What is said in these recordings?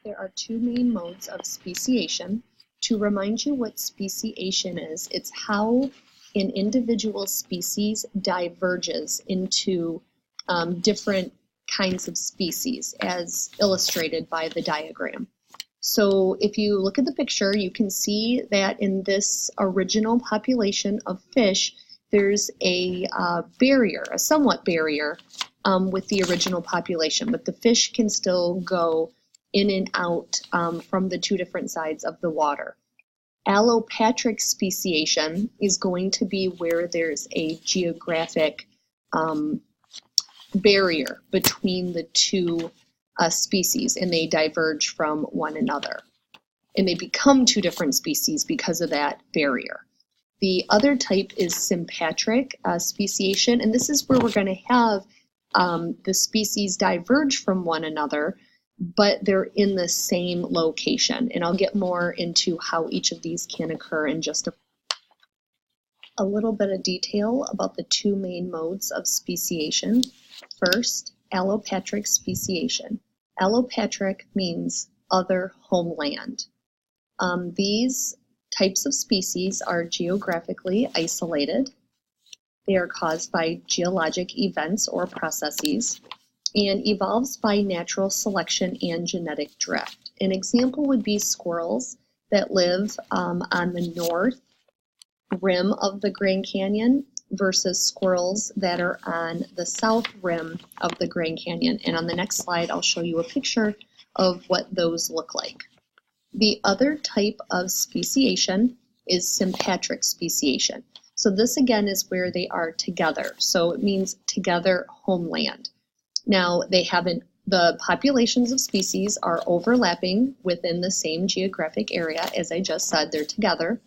There are two main modes of speciation. To remind you what speciation is, it's how an individual species diverges into different kinds of species, as illustrated by the diagram. So if you look at the picture, you can see that in this original population of fish, there's a barrier, a somewhat barrier with the original population, but the fish can still go in and out from the two different sides of the water. Allopatric speciation is going to be where there's a geographic barrier between the two species, and they diverge from one another. And they become two different species because of that barrier. The other type is sympatric speciation, and this is where we're going to have the species diverge from one another, but they're in the same location. And I'll get more into how each of these can occur in just a little bit of detail about the two main modes of speciation. First, allopatric speciation. Allopatric means other homeland. These types of species are geographically isolated. They are caused by geologic events or processes, and evolves by natural selection and genetic drift. An example would be squirrels that live on the north rim of the Grand Canyon versus squirrels that are on the south rim of the Grand Canyon. And on the next slide, I'll show you a picture of what those look like. The other type of speciation is sympatric speciation. So this again is where they are together. So it means together homeland. Now, the populations of species are overlapping within the same geographic area. As I just said, they're together.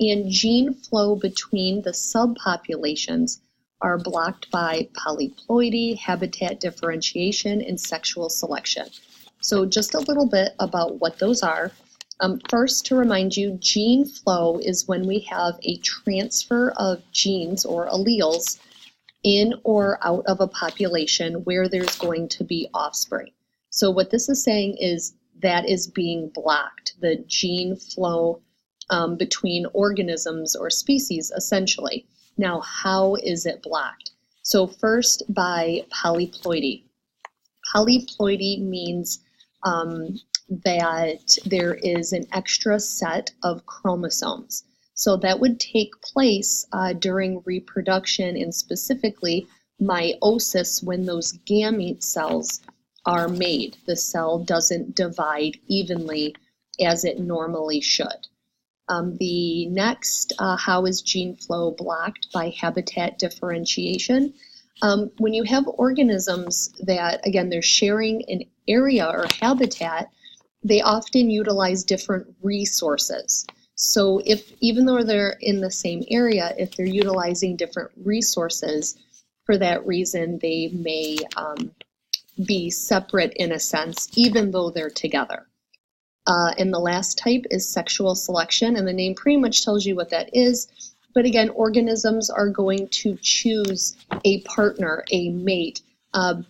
And gene flow between the subpopulations are blocked by polyploidy, habitat differentiation, and sexual selection. So just a little bit about what those are. First, to remind you, gene flow is when we have a transfer of genes or alleles in or out of a population where there's going to be offspring. So what this is saying is that is being blocked, the gene flow between organisms or species, essentially. Now, how is it blocked? So first, by polyploidy. Polyploidy means that there is an extra set of chromosomes. So that would take place during reproduction, and specifically meiosis, when those gamete cells are made. The cell doesn't divide evenly as it normally should. The next, how is gene flow blocked? By habitat differentiation. When you have organisms that, again, they're sharing an area or habitat, they often utilize different resources. So even though they're in the same area, if they're utilizing different resources, for that reason, they may be separate in a sense, even though they're together. And the last type is sexual selection, and the name pretty much tells you what that is. But again, organisms are going to choose a partner, a mate,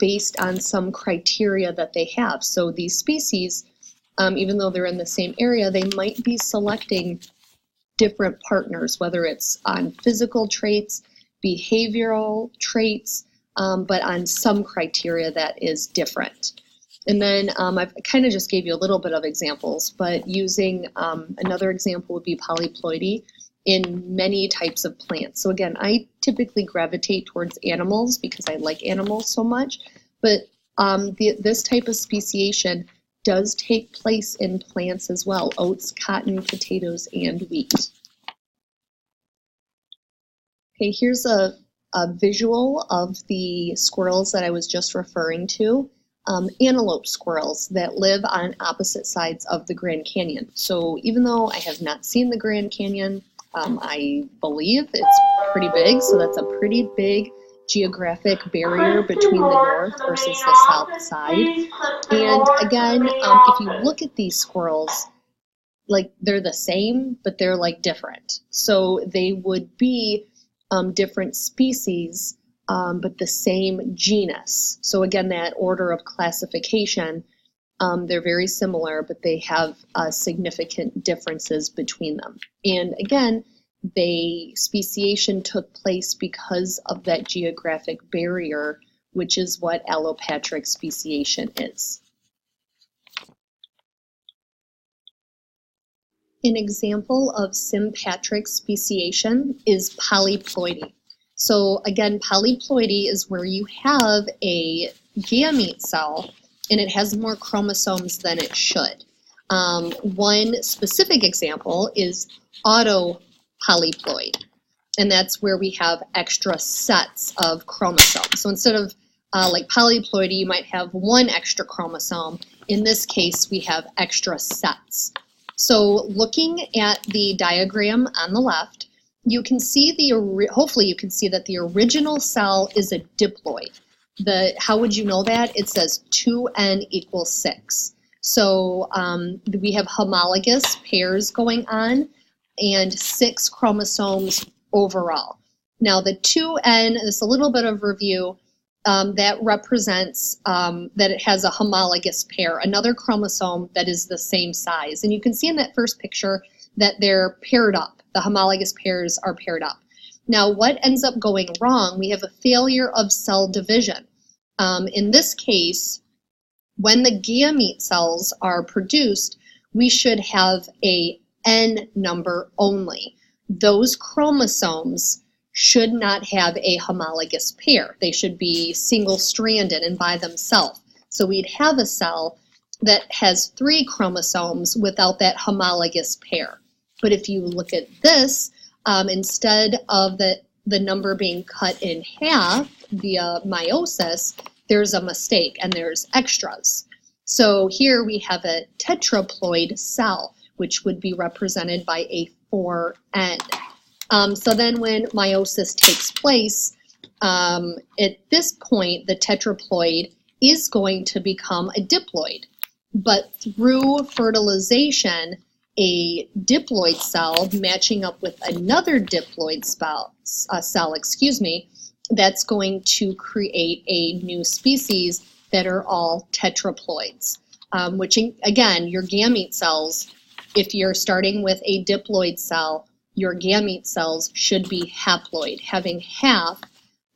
based on some criteria that they have. So these species, even though they're in the same area, they might be selecting different partners, whether it's on physical traits, behavioral traits, but on some criteria that is different. And then I've kind of just gave you a little bit of examples, but using another example would be polyploidy in many types of plants. So again, I typically gravitate towards animals because I like animals so much, but this type of speciation does take place in plants as well: oats, cotton, potatoes, and wheat. Okay, here's a visual of the squirrels that I was just referring to. Antelope squirrels that live on opposite sides of the Grand Canyon. So even though I have not seen the Grand Canyon, I believe it's pretty big, so that's a pretty big geographic barrier between the north versus the south side. And again, if you look at these squirrels, like they're the same, but they're like different. So they would be different species, but the same genus. So again, that order of classification They're very similar, but they have significant differences between them. And again, speciation took place because of that geographic barrier, which is what allopatric speciation is. An example of sympatric speciation is polyploidy. So again, polyploidy is where you have a gamete cell and it has more chromosomes than it should. One specific example is autopolyploid, and that's where we have extra sets of chromosomes. So instead of like polyploidy, you might have one extra chromosome. In this case, we have extra sets. So looking at the diagram on the left, you can see hopefully you can see that the original cell is a diploid. How would you know that? It says 2n equals 6. So we have homologous pairs going on and 6 chromosomes overall. Now the 2n is a little bit of review. That represents that it has a homologous pair, another chromosome that is the same size. And you can see in that first picture that they're paired up. The homologous pairs are paired up. Now, what ends up going wrong? We have a failure of cell division. In this case, when the gamete cells are produced, we should have a N number only. Those chromosomes should not have a homologous pair. They should be single-stranded and by themselves. So we'd have a cell that has 3 chromosomes without that homologous pair. But if you look at this, instead of the number being cut in half via meiosis, there's a mistake and there's extras. So here we have a tetraploid cell, which would be represented by a 4N. So then when meiosis takes place, at this point, the tetraploid is going to become a diploid. But through fertilization, a diploid cell matching up with another diploid cell, that's going to create a new species that are all tetraploids, which again, your gamete cells, if you're starting with a diploid cell, your gamete cells should be haploid, having half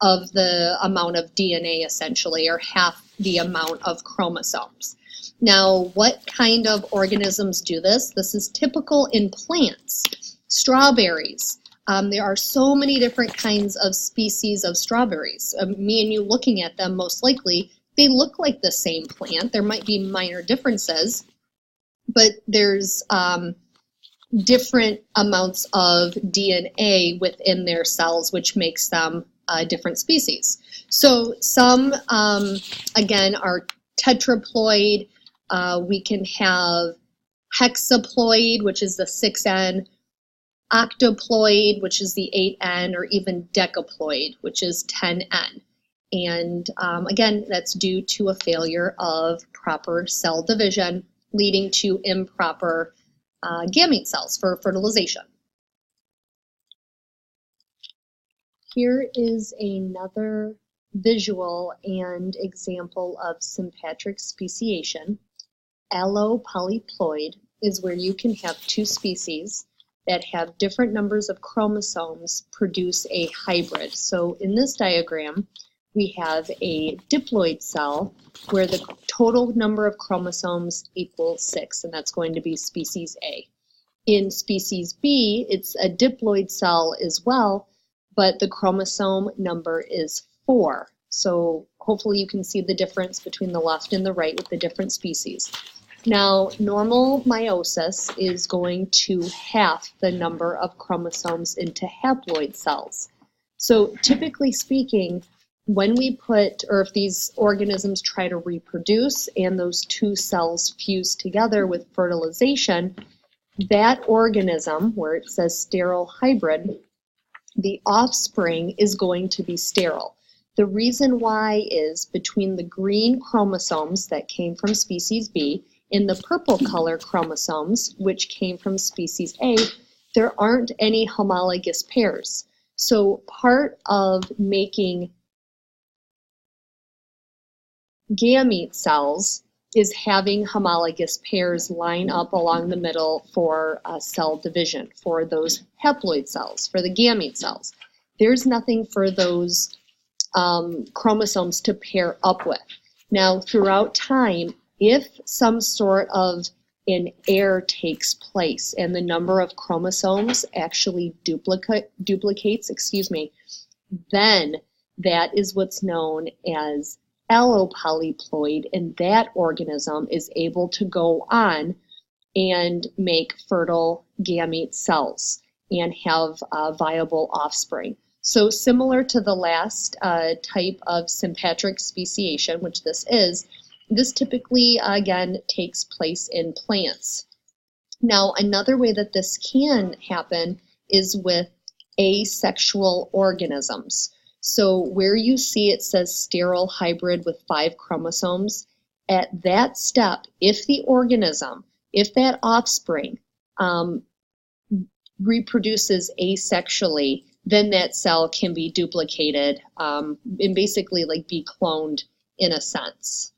of the amount of DNA essentially, or half the amount of chromosomes. Now, what kind of organisms do this? This is typical in plants. Strawberries. There are so many different kinds of species of strawberries. Me and you looking at them, most likely, they look like the same plant. There might be minor differences, but there's different amounts of DNA within their cells, which makes them different species. So some, again, are tetraploid. We can have hexaploid, which is the 6N, octoploid, which is the 8N, or even decaploid, which is 10N. And again, that's due to a failure of proper cell division, leading to improper gamete cells for fertilization. Here is another visual and example of sympatric speciation. Allopolyploid is where you can have 2 species that have different numbers of chromosomes produce a hybrid. So in this diagram, we have a diploid cell where the total number of chromosomes equals 6, and that's going to be species A. In species B, it's a diploid cell as well, but the chromosome number is 4. So hopefully you can see the difference between the left and the right with the different species. Now, normal meiosis is going to half the number of chromosomes into haploid cells. So typically speaking, when we if these organisms try to reproduce and those 2 cells fuse together with fertilization, that organism, where it says sterile hybrid, the offspring is going to be sterile. The reason why is between the green chromosomes that came from species B and the purple color chromosomes, which came from species A, there aren't any homologous pairs. So part of making gamete cells is having homologous pairs line up along the middle for cell division, for those haploid cells, for the gamete cells. There's nothing for those chromosomes to pair up with. Now, throughout time, if some sort of an error takes place and the number of chromosomes actually duplicates, then that is what's known as allopolyploid, and that organism is able to go on and make fertile gamete cells and have viable offspring. So similar to the last type of sympatric speciation, which this typically, again, takes place in plants. Now, another way that this can happen is with asexual organisms. So where you see it says sterile hybrid with 5 chromosomes, at that step, if that offspring reproduces asexually, then that cell can be duplicated and basically like be cloned in a sense.